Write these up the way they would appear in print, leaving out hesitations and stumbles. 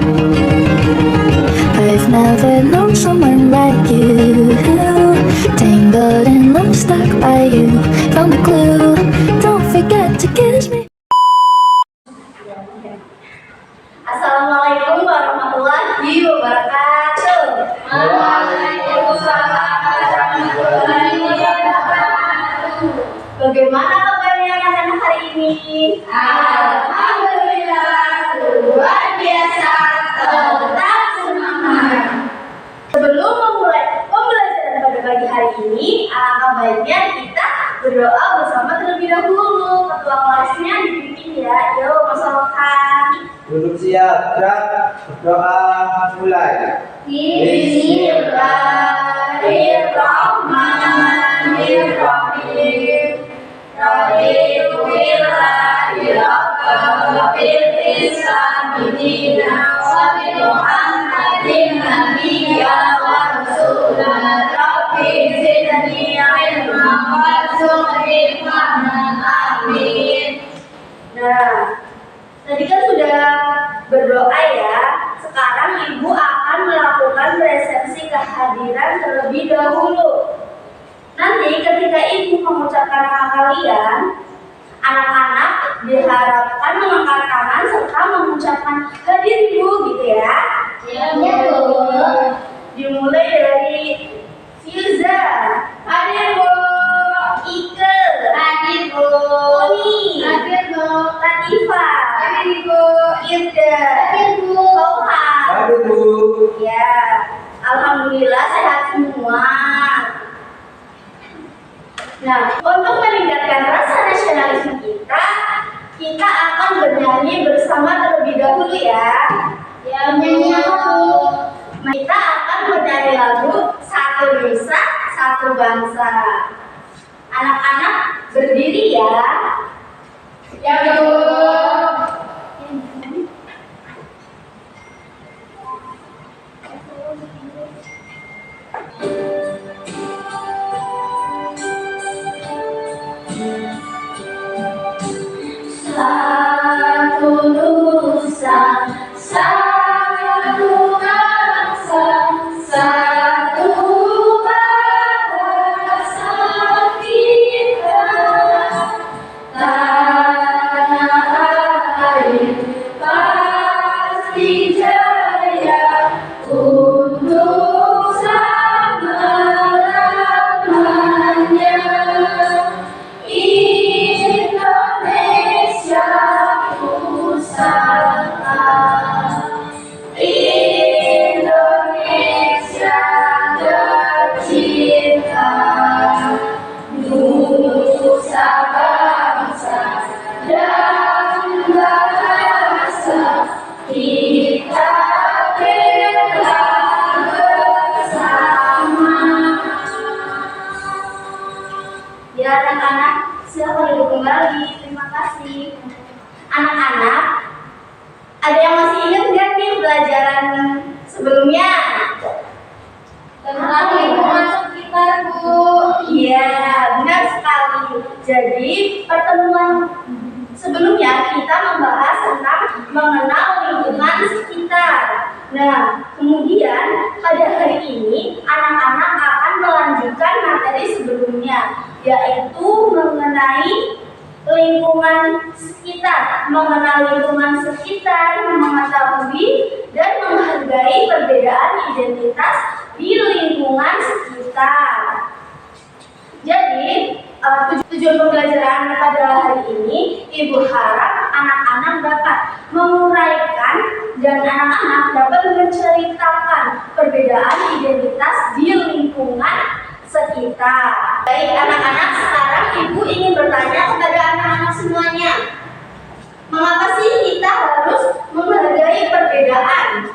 I've never known someone like you. Tangled in love, stuck by you. Found a clue. Don't forget to kiss me. Assalamualaikum warahmatullahi wabarakatuh. Waalaikumsalam warahmatullahi wabarakatuh. Bagaimana kabarnya anak-anak hari ini? Alhamdulillah, luar biasa, tetap semangat. Sebelum memulai pembelajaran pada pagi hari ini, alangkah baiknya kita berdoa bersama terlebih dahulu. Ketua kelasnya dipimpin ya. Yuk, masalahkan. Duduk siap, gerak, berdoa, mulai. Bismillahirrahmanirrahim. Raditu billahi rabban wa bil islami dinan wa bi Muhammadin nabiyyan wa rasulan. Rabbi zidni ilman warzuqni fahman. Amin. Nah, tadi kan sudah berdoa ya. Sekarang ibu akan melakukan resepsi kehadiran terlebih dahulu. Nanti ketika ibu mengucapkan nama kalian, anak-anak diharapkan mengangkat tangan serta mengucapkan hadir ibu, gitu ya. Ya, Bu. Dimulai dari Firza, hadir Bu. Ike, hadir Bu. Uni, hadir Bu. Latifah, hadir Bu. Irda, hadir Bu. Fauha, Hadir Bu. ya. Alhamdulillah sehat semua. Nah, untuk meningkatkan rasa nasionalisme kita akan bernyanyi bersama terlebih dahulu ya. Ya, nyanyi apa Bu? Kita akan bernyanyi lagu Satu Nusa, Satu Bangsa. Anak-anak berdiri ya. Ya, Bu. Satu nusa, satu bangsa, satu bahasa kita. Tanah air pasti jaya untuk selama-lamanya. Indonesia Pusaka, Indonesia tercinta, nusa bangsa dan bahasa kita bela bersama. Ya anak-anak, silakan duduk kembali. Terima kasih. Anak-anak, ada yang masih ingat nggak nih pelajaran sebelumnya? Tentang lingkungan sekitar, Bu. Iya, benar sekali. Jadi pertemuan sebelumnya kita membahas tentang mengenal lingkungan sekitar. Nah, kemudian pada hari ini anak-anak akan melanjutkan materi sebelumnya, yaitu mengenai lingkungan sekitar, mengenal lingkungan sekitar, mengetahui dan menghargai perbedaan identitas di lingkungan sekitar. Jadi, tujuan pembelajaran pada hari ini, Ibu harap anak-anak dapat menguraikan dan anak-anak dapat menceritakan perbedaan identitas di lingkungan sekitar. Baik anak-anak, sekarang Ibu ingin bertanya kepada anak-anak semuanya. Mengapa sih kita harus menghargai perbedaan?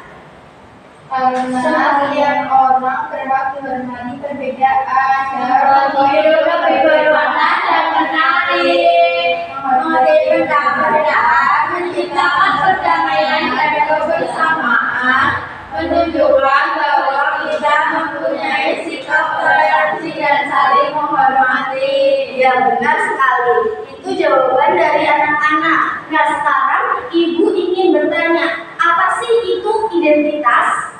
Sebagian orang berhak menghormati perbedaan Dalam hidup lebih berwarna dan menarik. Menghargai perbedaan menciptakan perdamaian dan kebersamaan, menunjukkan bahwa kita mempunyai sikap toleransi dan saling menghormati. Ya, benar sekali. Itu jawaban dari anak-anak. Nah, sekarang Ibu ingin bertanya, apa sih itu identitas?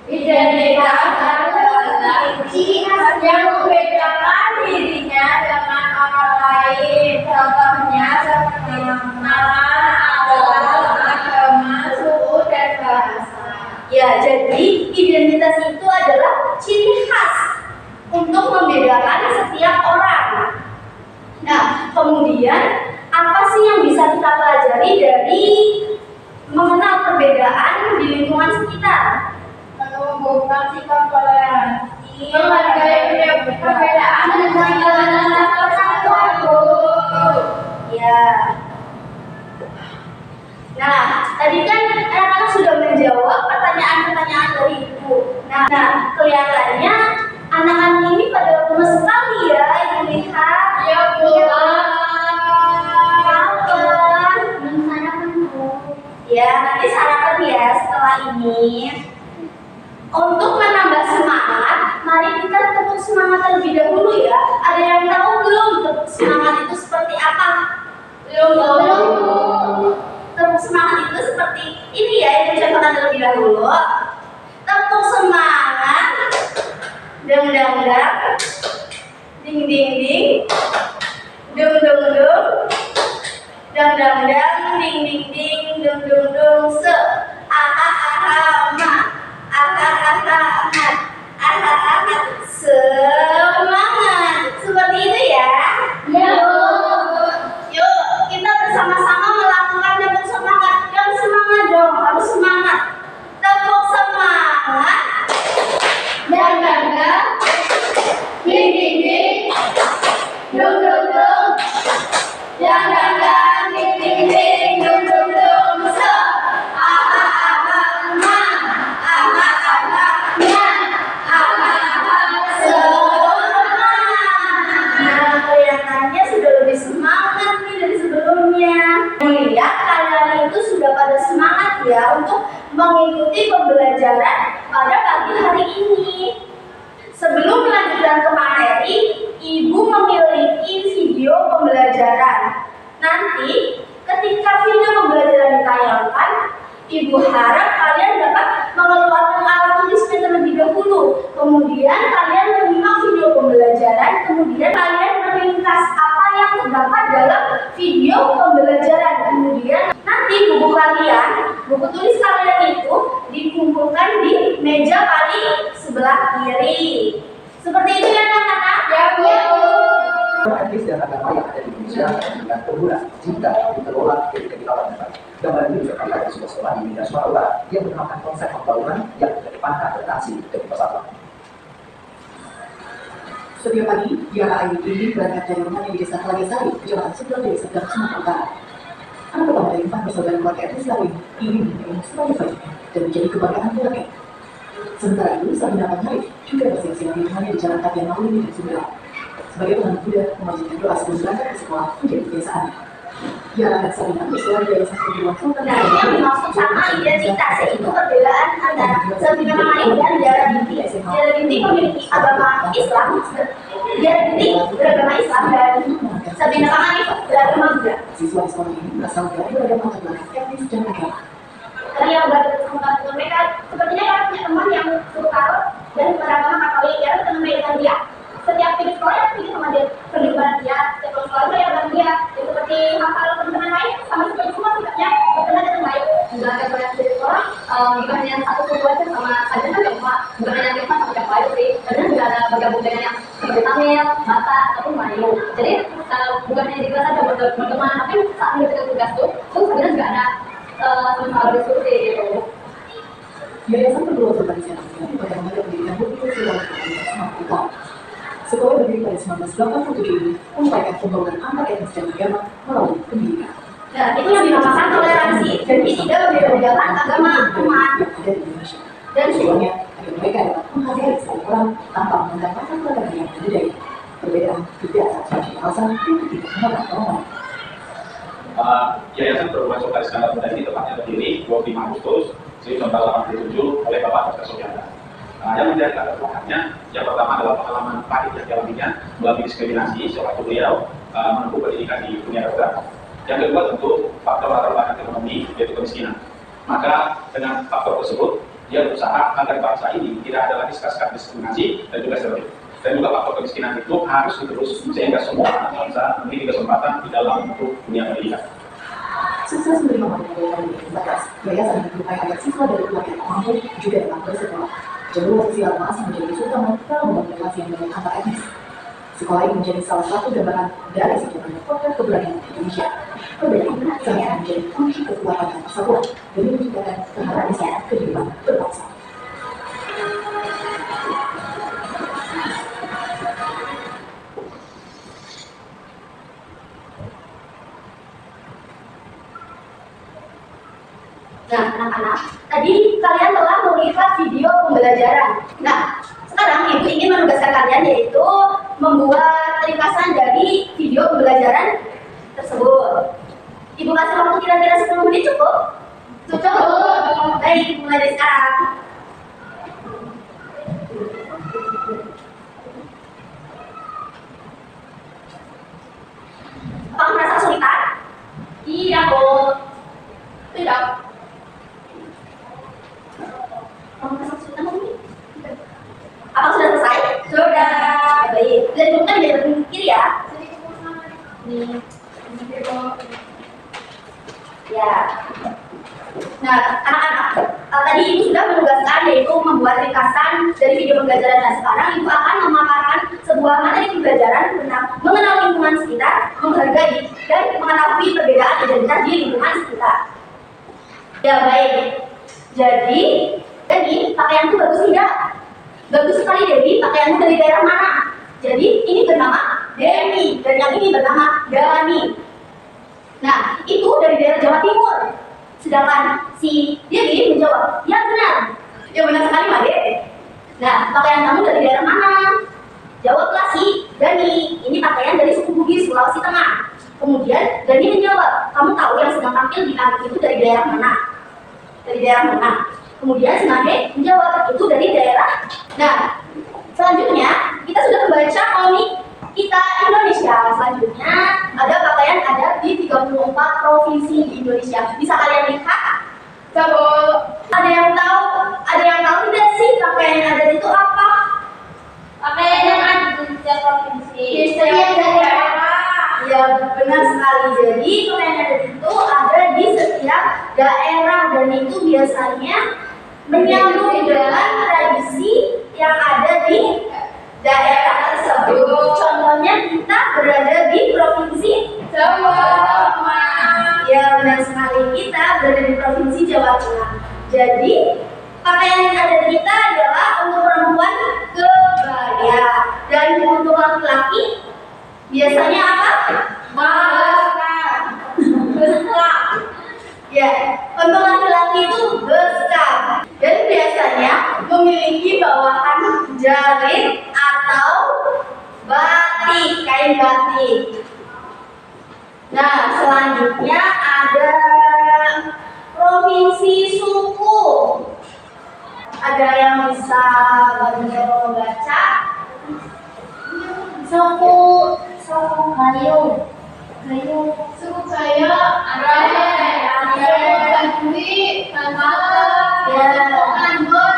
Identitas adalah ciri khas yang membedakan dirinya dengan orang lain. Contohnya seperti nama, agama, suku, dan bahasa. Ya, jadi identitas itu adalah ciri khas untuk membedakan setiap orang. Nah, kemudian apa sih yang bisa kita pelajari dari mengenal perbedaan di lingkungan sekitar? Menumbuhkan sikap toleransi, menghargai perbedaan dan menjalankan persatuan. Ya. Nah, tadi kan anak-anak sudah menjawab pertanyaan-pertanyaan dari ibu. Nah, kelihatannya anak-anak ini pada lemes sekali ya, ibu lihat. Ya, Bu. Lapar. Sarapan, Bu. Ya, nanti sarapan ya setelah ini. Untuk menambah semangat, mari kita tepuk semangat terlebih dahulu ya. Ada yang tahu belum tepuk semangat itu seperti apa? Belum. Tepuk semangat itu seperti ini ya, yang dicontohkan terlebih dahulu. Tepuk semangat, deng deng deng, ding ding ding, dung dung dung, deng deng deng, ding ding ding, dung dung dung, se, aha aha ma, aha aha mat, aha aha semangat. Seperti itu ya. Yuk, kita bersama-sama melakukan tepuk semangat. Yang semangat dong, harus semangat. Tepuk semangat. Dan bangga, ding ding ding, dung dung dung, dan bangga, ding ding ding, dung dung dung, se, aha aha ma, aha aha ma, aha aha Semangat. Nah, kelihatannya sudah lebih semangat nih dari sebelumnya. Melihat kalian itu sudah pada semangat ya untuk mengikuti pembelajaran pada pagi hari ini. Sebelum melanjutkan ke materi, Ibu memiliki video pembelajaran. Nanti ketika video pembelajaran ditayangkan, Ibu harap kalian dapat mengeluarkan alat tulisnya terlebih dahulu. Kemudian kalian menyimak video pembelajaran, kemudian kalian meringkas apa yang terdapat dalam video pembelajaran. Kemudian nanti buku kalian, buku tulis kalian itu dikumpulkan di meja paling sebelah kiri. Seperti itu ya anak-anak? Ya, Bu. Etnis dan agama yang ada di Indonesia dengan berguna jika dikelola ketika dilawan dengan baik. Gambar ini disampaikan di sebuah sekolah di Medan Sumatera yang menerapkan konsep pembangunan yang mengedepankan relasi dan persatuan. Setiap pagi, Yara Ayu ini berangkat dari rumahnya di Desa Kelagesari, Kecamatan Sebelah dari Sedang, Sumatera Utara. Anak pertama dari 4 bersaudara keluarga etnis lain ingin menerima sebagai bagian dan menjadi kebanggaan keluarga. Sementara itu, Sabina Panarif juga bersiap-siap di rumahnya di Jalan Tapian Maulini dan Sunda. Sebagai penganut muda, memanjatkan doa sebelum berangkat ke sekolah menjadi kebiasaan. Yara dan Sabina bersekolah di Yayasan Perguruan Sultan. Nah, yang dimaksud sama identitas itu perbedaan antara Sabina Panarif dan Yara Binti. Yara Binti memiliki agama Islam, Yara Binti beragama Islam, dan Sabina Panarif beragama Buddha. Siswa di sekolah ini berasal dari beragam latar belakang etnis dan agama. Dari yang berkembang mereka, sepertinya Yara punya teman yang suku Katolik dan beragama Katolik. Yara berteman dengan dia. Setiap pergi sekolah ya pergi sama dia, pergi bareng dia. Setiap sekolah ya bareng dia. Ya, seperti hafal teman-teman lain, sama seperti semua sikapnya berteman dengan baik. Juga ada banyak dari sekolah, bukan hanya satu suku aja sama saja kan cuma bukan hanya Tionghoa sama yang lain sih. Kadang juga ada bergabung dengan yang seperti Tamil, Batak ataupun Melayu. Jadi bukan hanya di kelas aja berteman, tapi saat mengerjakan tugas tuh sebenarnya juga ada sama diskusi gitu. Yayasan Perguruan Sultan ini pada mengajar pendidikan Bukit Sulawesi Sumatera Utara. Sekolah berdiri pada 1987 ini mengupayakan pembangunan antar etnis dan agama melalui pendidikan. Nah, itu yang dinamakan toleransi. Jadi tidak membeda-bedakan agama umat yang ada di Indonesia. dan Tujuannya agar mereka dapat menghargai setiap orang tanpa memandang latar belakang yang berbeda. Perbedaan tidak sebagai alasan untuk tidak menolak orang lain. Yayasan Perguruan Sultan Iskandar Muda ini tepatnya berdiri 25 Agustus 1987 oleh Bapak Dr. Soeharto. Yang menjadi latar belakangnya, yang pertama adalah pengalaman pahit yang dialaminya melalui diskriminasi sewaktu beliau menempuh pendidikan di dunia kedokteran. Yang kedua tentu faktor latar belakang ekonomi, yaitu kemiskinan. Maka dengan faktor tersebut, dia berusaha agar bangsa ini tidak ada lagi skas-skas diskriminasi dan juga stereotip. Dan juga faktor kemiskinan itu harus diterus sehingga semua anak bangsa memiliki kesempatan di dalam bentuk dunia pendidikan. Sukses menerima materi yang terbatas, yayasan berupaya agar siswa dari keluarga yang mampu juga dapat bersekolah. Jalur sosial masih menjadi isu utama dalam membangun relasi yang baik antar etnis. Sekolah ini menjadi salah satu gambaran dari sekian banyak potret keberanian Indonesia. Perbedaan sangat menjadi kunci kekuatan dan persatuan demi menciptakan keharmonisan kehidupan berbangsa. Nah, anak-anak, tadi kalian telah melihat video pembelajaran. Nah, sekarang Ibu ingin menugaskan kalian yaitu membuat ringkasan dari video pembelajaran tersebut. Ibu kasih waktu kira-kira 10 menit cukup? Cukup. Baik, mulai dari sekarang. Apakah merasa kesulitan? Iya, Bu. Tidak. Apa sudah selesai? Sudah. Baik. Dan bukan di depan kiri ya. Ya. Nah, anak-anak, tadi Ibu sudah menugaskan yaitu membuat ringkasan dari video pembelajaran. Dan sekarang Ibu akan memaparkan sebuah materi pembelajaran tentang mengenal lingkungan sekitar, menghargai dan mengetahui perbedaan identitas di lingkungan sekitar. Ya baik. Jadi pakaian itu bagus tidak? Bagus sekali Dewi, pakaianmu dari daerah mana? Jadi ini bernama Dewi dan yang ini bernama Dani. Nah, itu dari daerah Jawa Timur. Sedangkan si Dewi menjawab, ya benar. Ya benar sekali Made. Nah, pakaian kamu dari daerah mana? Jawablah si Dani, ini pakaian dari suku Bugis, Sulawesi Tengah. Kemudian Dani menjawab, kamu tahu yang sedang tampil di anak itu dari daerah mana? Dari daerah mana? Kemudian si Made menjawab, itu dari daerah. Nah, selanjutnya kita sudah membaca komik kita Indonesia. Selanjutnya ada pakaian adat di 34 provinsi di Indonesia. Bisa kalian lihat? Coba. Ada yang tahu tidak sih pakaian adat itu apa? Pakaian yang ada di setiap provinsi. Di setiap daerah. Ya benar sekali. Jadi pakaian adat itu ada di setiap daerah dan itu biasanya menyambung dengan tradisi yang ada di daerah tersebut. Contohnya kita berada di provinsi Jawa Tengah. Ya benar sekali, kita berada di provinsi Jawa Tengah. Jadi pakaian adat kita adalah untuk perempuan kebaya dan untuk laki-laki biasanya apa? Beskap. Ya, untuk laki-laki itu beskap dan biasanya memiliki bawahan jarit atau batik, kain batik. Nah, selanjutnya ada provinsi suku. Ada yang bisa membaca? Suku Kayu. Suku Kayu ada Banduri, Ambon,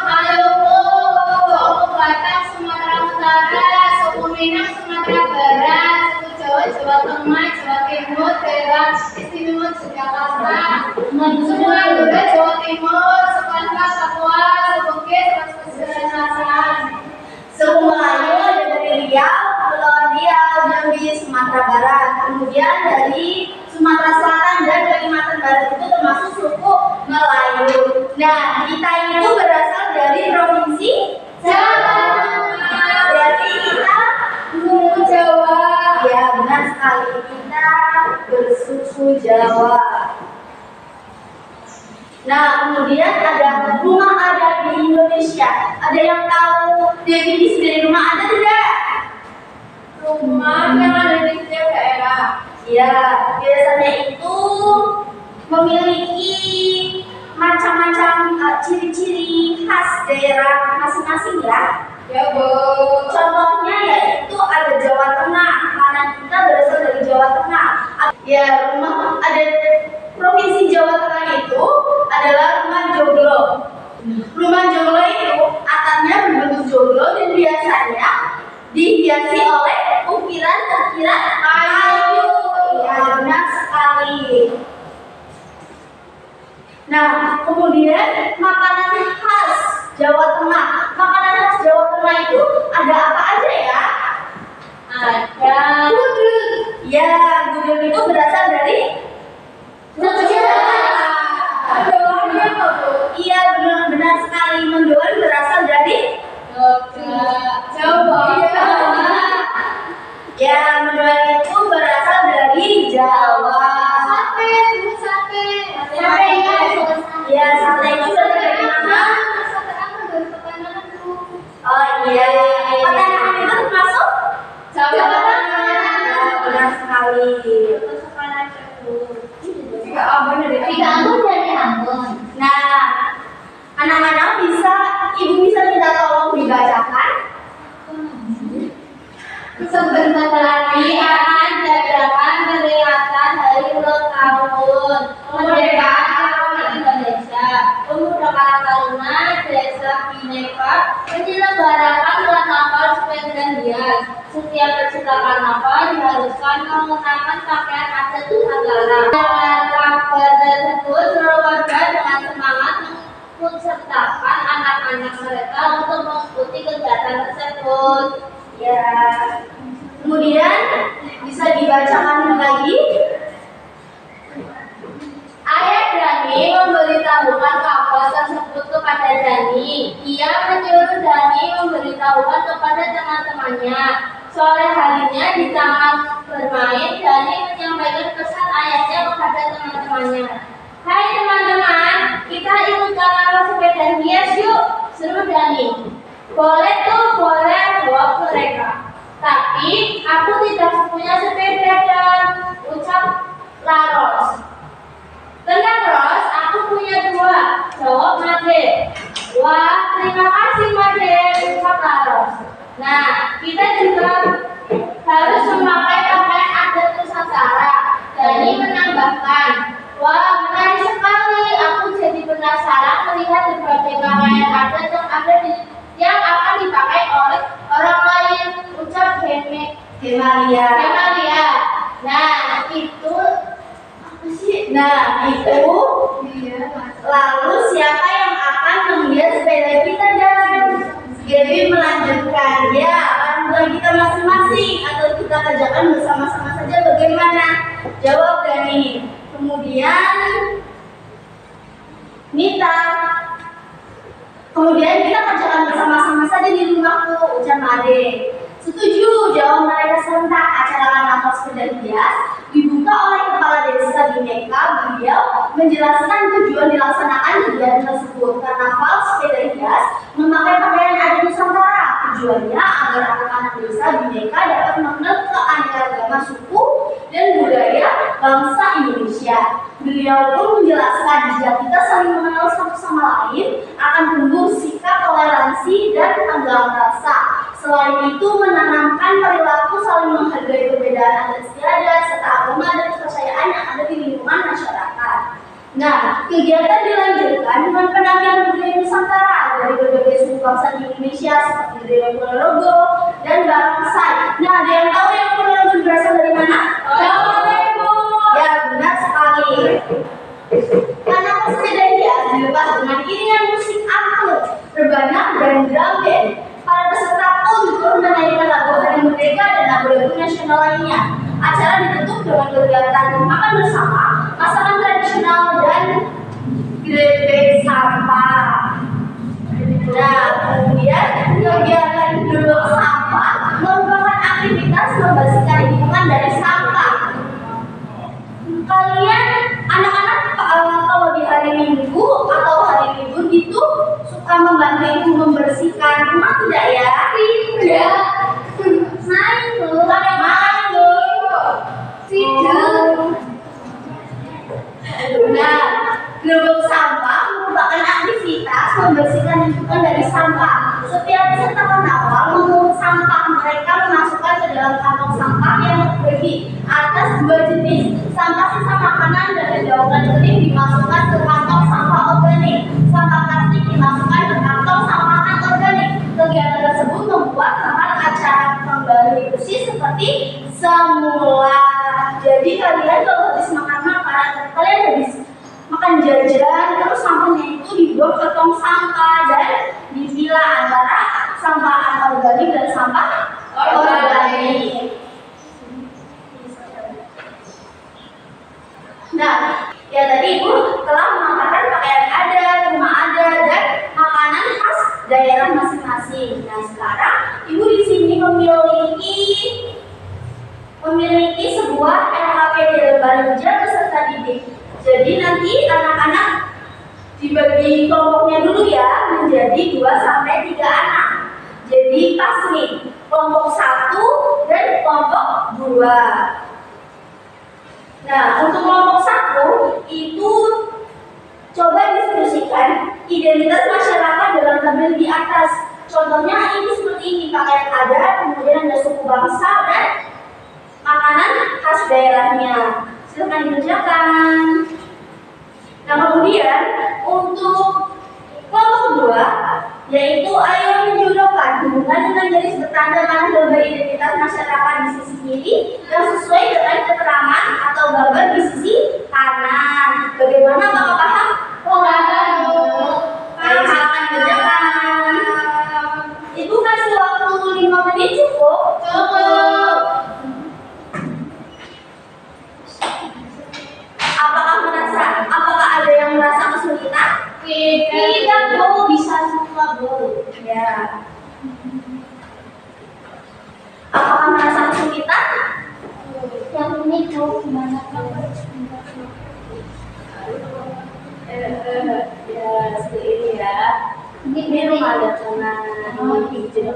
Maluku, suku Batak Sumatera Utara, suku Minang Sumatera Barat, suku Jawa Jawa Tengah, Jawa Timur, daerah istimewa Yogyakarta, suku Madura Jawa Timur, suku Angka Papua, suku Bugis, suku Selatan, suku Melayu ada dari Riau, Kepulauan Riau, Jambi, Sumatera Barat. Kemudian dari Sumatera Selatan dan Kalimantan Barat itu termasuk suku Melayu. Nah, kita itu berasal dari provinsi Jawa. Berarti kita suku Jawa. Ya, benar sekali, kita bersuku Jawa. Nah, kemudian ada rumah adat di Indonesia. Ada yang tahu definisi dari rumah adat tidak? Rumah yang ada di setiap daerah. Ya, biasanya itu memiliki macam-macam ciri-ciri khas daerah masing-masing ya. Ya, Bu. Contohnya yaitu ada Jawa Tengah, karena kita berasal dari Jawa Tengah. Ya, rumah adat Provinsi Jawa Tengah itu adalah rumah joglo. Rumah joglo itu atapnya berbentuk joglo dan biasanya dihiasi oleh ukiran-ukiran kayu. Ya, benar sekali. Nah, kemudian makanan khas Jawa Tengah. Makanan khas Jawa Tengah itu ada apa aja ya? Ada Gudeg. Ya, gudeg itu berasal dari Iya, benar sekali. Mendoan berasal dari Jawa. Ya, mendoan itu berasal dari Jawa. Ya, sate itu berasal dari mana? Oh iya, Petenangan itu termasuk Jawa Tengah. Ya, benar sekali. Nah, anak-anak ibu bisa minta tolong dibacakan. Sebentar lagi akan diadakan peringatan Hari Ulang Tahun Kemerdekaan Republik Indonesia. Pemuda Karang Taruna Desa Bineka menyelenggarakan karnaval sepeda hias. Setiap peserta karnaval diharuskan mengenakan pakaian adat Nusantara. Kabar tersebut seluruh warga dengan semangat mengikutsertakan anak-anak mereka untuk mengikuti kegiatan tersebut. Ya, kemudian bisa dibacakan lagi. Ayah Dani memberitahukan kabar tersebut kepada Dani. Ia menyuruh Dani memberitahukan kepada teman-temannya. Sore harinya di taman bermain, Dani menyampaikan pesan ayahnya kepada teman-temannya. Hai teman-teman, kita ikut karnaval sepeda hias yuk, seru Dani. Boleh tuh, boleh, jawab mereka. Tapi aku tidak punya sepeda dan ucap Laros. Tenang Ros, aku punya 2, jawab Made. Wah, terima kasih Made, ucap Laros. Nah, kita juga harus memakai pakaian adat Nusantara. Dani menambahkan, wah menarik sekali, aku jadi penasaran melihat berbagai pakaian adat yang akan dipakai oleh orang lain, ucap Gemalia. Nah, itu Lalu siapa yang akan menghias sepeda kita dan Dewi melanjutkan, ya orang tua kita masing-masing atau kita kerjakan bersama-sama saja bagaimana? Jawab Dani. Kemudian Nita. Kemudian kita kerjakan bersama-sama saja di rumahku, ucap Made. Setuju, jawab mereka serentak. Acara karnaval sepeda hias dibuka oleh Kepala Desa Bineka. Beliau menjelaskan tujuan dilaksanakan kegiatan tersebut. Karnaval sepeda hias memakai pakaian adat Nusantara. Tujuannya agar anak-anak desa Bineka dapat mengenal keanekaragaman suku dan budaya bangsa Indonesia. Beliau pun menjelaskan jika kita saling mengenal satu sama lain akan tumbuh sikap toleransi dan penggalang rasa. Selain itu menanamkan perilaku saling menghargai perbedaan adat istiadat serta agama dan kepercayaan yang ada di lingkungan masyarakat. Nah, kegiatan dilanjutkan dengan penampilan budaya Nusantara dari berbagai suku bangsa di Indonesia seperti budaya Ponorogo dan Barongsai. Nah, ada yang tahu yang Ponorogo berasal dari mana? Ya, benar sekali. Karena sepeda hias dilepas dengan iringan musik angklung, rebana dan drum band. Para peserta pun turut menyanyikan lagu Hari Merdeka dan lagu-lagu nasional lainnya. Acara ditutup dengan kegiatan makan bersama, masakan tradisional dan grebek sampah. Nah, kemudian kegiatan duduk sampah merupakan aktivitas membersihkan lingkungan dari sampah. Kalian anak-anak kalau di hari Minggu atau hari libur gitu suka membantu ibu membersihkan rumah tidak ya? tidak. Main tuh. Nah, gerobak sampah merupakan aktivitas membersihkan lingkungan dari sampah. Setiap peserta karnaval memungut sampah. Mereka memasukkan ke dalam kantong sampah yang terbagi atas dua jenis. Sampah sisa makanan dan daun kering dimasukkan ke kantong sampah organik. Sampah plastik dimasukkan ke kantong sampah anorganik. Kegiatan tersebut membuat tempat acara kembali bersih seperti semula. Jadi kalian kalau habis makan makanan, kalian habis makan jajan, terus sampahnya itu dibuang ke tong sampah dan dipilah antara sampah anorganik dan sampah organik. Nah, ya tadi Ibu telah mengatakan pakaian ada, rumah ada, dan makanan khas daerah masing-masing. Nah, sekarang Ibu di sini memiliki sebuah LKPD lembar kerja peserta didik. Jadi nanti anak-anak dibagi kelompoknya dulu ya menjadi 2 sampai 3 anak. Jadi pas nih, kelompok 1 dan kelompok 2. Nah, untuk kelompok 1 itu coba diskusikan identitas masyarakat dalam tabel di atas. Contohnya ini seperti ini, pakaian adat, kemudian ada suku bangsa dan makanan khas daerahnya. Silahkan dikerjakan. Nah, kemudian untuk kelompok 2 yaitu ayo menjodohkan hubungan dengan garis bertanda mana gambar identitas masyarakat di sisi kiri yang sesuai dengan keterangan atau gambar di sisi kanan. Bagaimana Bapak paham? Ayo silakan kerjakan. Ibu kasih waktu 5 menit cukup? Cukup. Apakah ada yang merasa kesulitan? Tidak, Bu, bisa semua, Bu. Ya. Apakah merasa kesulitan? Yang ini tuh gimana Ya, seperti ini ya. Ini rumah ada tanah. Ini di sini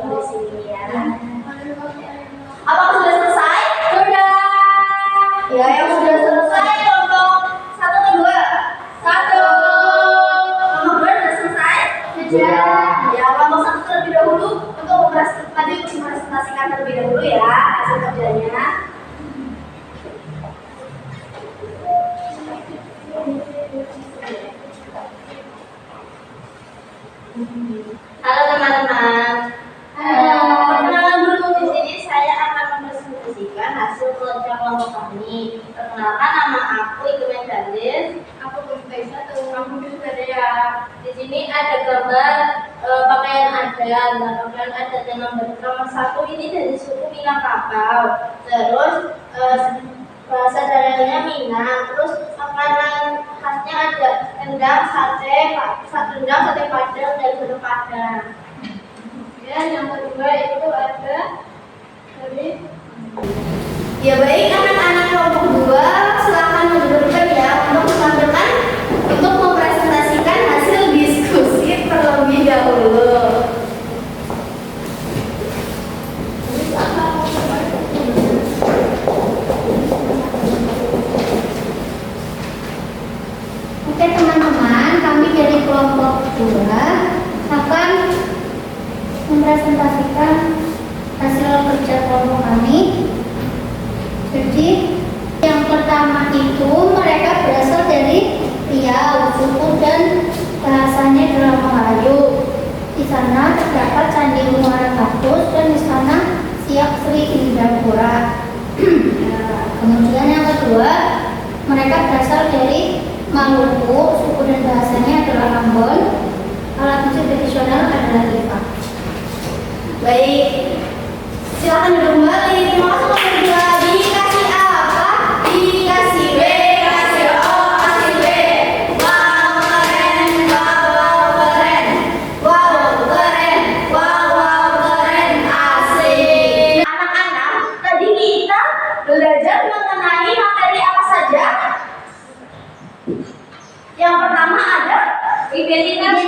ya. Apakah sudah selesai? Sudah. Ya, yang sudah selesai kelompok 1 atau 2? 1. Kelompok 2 sudah selesai? Sudah. Ya, kelompok 1 terlebih dahulu untuk mempresentasikan terlebih dahulu ya hasil kerjanya. Halo teman-teman. Perkenalan dulu. Di sini saya akan mempresentasikan hasil kerja kelompok kami. Perkenalkan, nama aku Ibu Mendalis. Aku Kumtaisa, aku juga ya. Di sini ada gambar pakaian adat. Nah, pakaian adat yang nomor 1 ini dari suku Minangkabau. Terus bahasa daerahnya Minang. Terus makanan khasnya ada rendang, sate padang dan soto padang. Ya, yang kedua itu ada dari. Ya baik, anak-anak kelompok 2 silakan mendudukkan ya untuk mempresentasikan hasil diskusi terlebih dahulu. Oke teman-teman, kami dari kelompok 2 akan mempresentasikan hasil kerja kelompok kami. Jadi yang pertama itu mereka berasal dari Riau, suku dan bahasanya adalah Melayu. Di sana terdapat Candi Muara Takus dan Istana Siak Sri Indrapura. Kemudian yang kedua, mereka berasal dari Maluku, suku dan bahasanya adalah Ambon. Alat musik tradisional adalah lipa. Baik, silakan duduk kembali. Terima kasih kelompok 2. Dikasih apa? Dikasih B, kasih O, kasih B. Wow keren, wow keren, wow keren, wow keren, asik. Anak-anak, tadi kita belajar mengenai materi apa saja? Yang pertama ada identitas.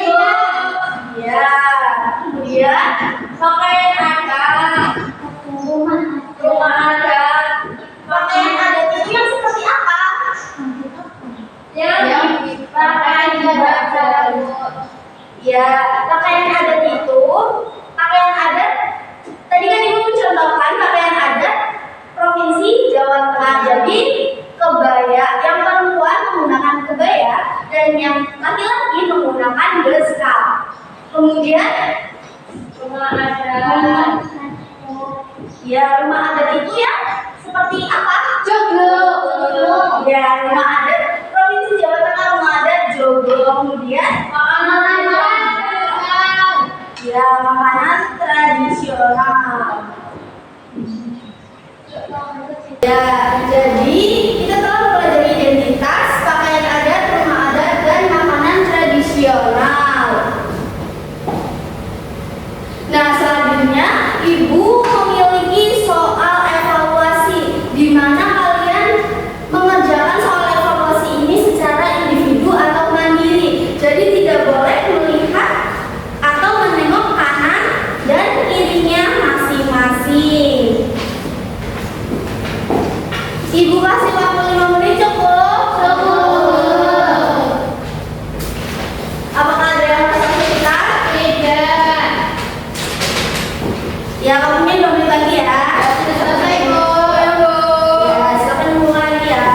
Ya, kemudian pakaian adat, rumah adat. Pakaian adat itu yang seperti apa? Pakaian adat. Ya, pakaian adat itu pakaian adat Tadi kan Ibu mencontohkan pakaian adat Provinsi Jawa Tengah. Jadi kebaya, yang perempuan menggunakan kebaya dan yang laki-laki menggunakan beskap. Kemudian Rumah adat. ya rumah adat itu ya seperti apa? Joglo. Ya rumah adat Provinsi Jawa Tengah, rumah adat joglo. Kemudian Makanan ya makanan tradisional. Ya, jadi kita telah mempelajari identitas, pakaian adat, rumah adat, dan makanan tradisional. Nah, selanjutnya Ibu memiliki soal evaluasi, di mana kalian mengerjakan soal evaluasi ini secara individu atau mandiri. Jadi tidak boleh melihat atau menengok kanan dan kirinya masing-masing. Ibu kasih waktu 5 menit cukup? Apakah ada yang merasa kesulitan? Tidak. Ya, waktunya 2 menit lagi ya. Sudah selesai, Bu. Ya, silakan mulai lagi ya.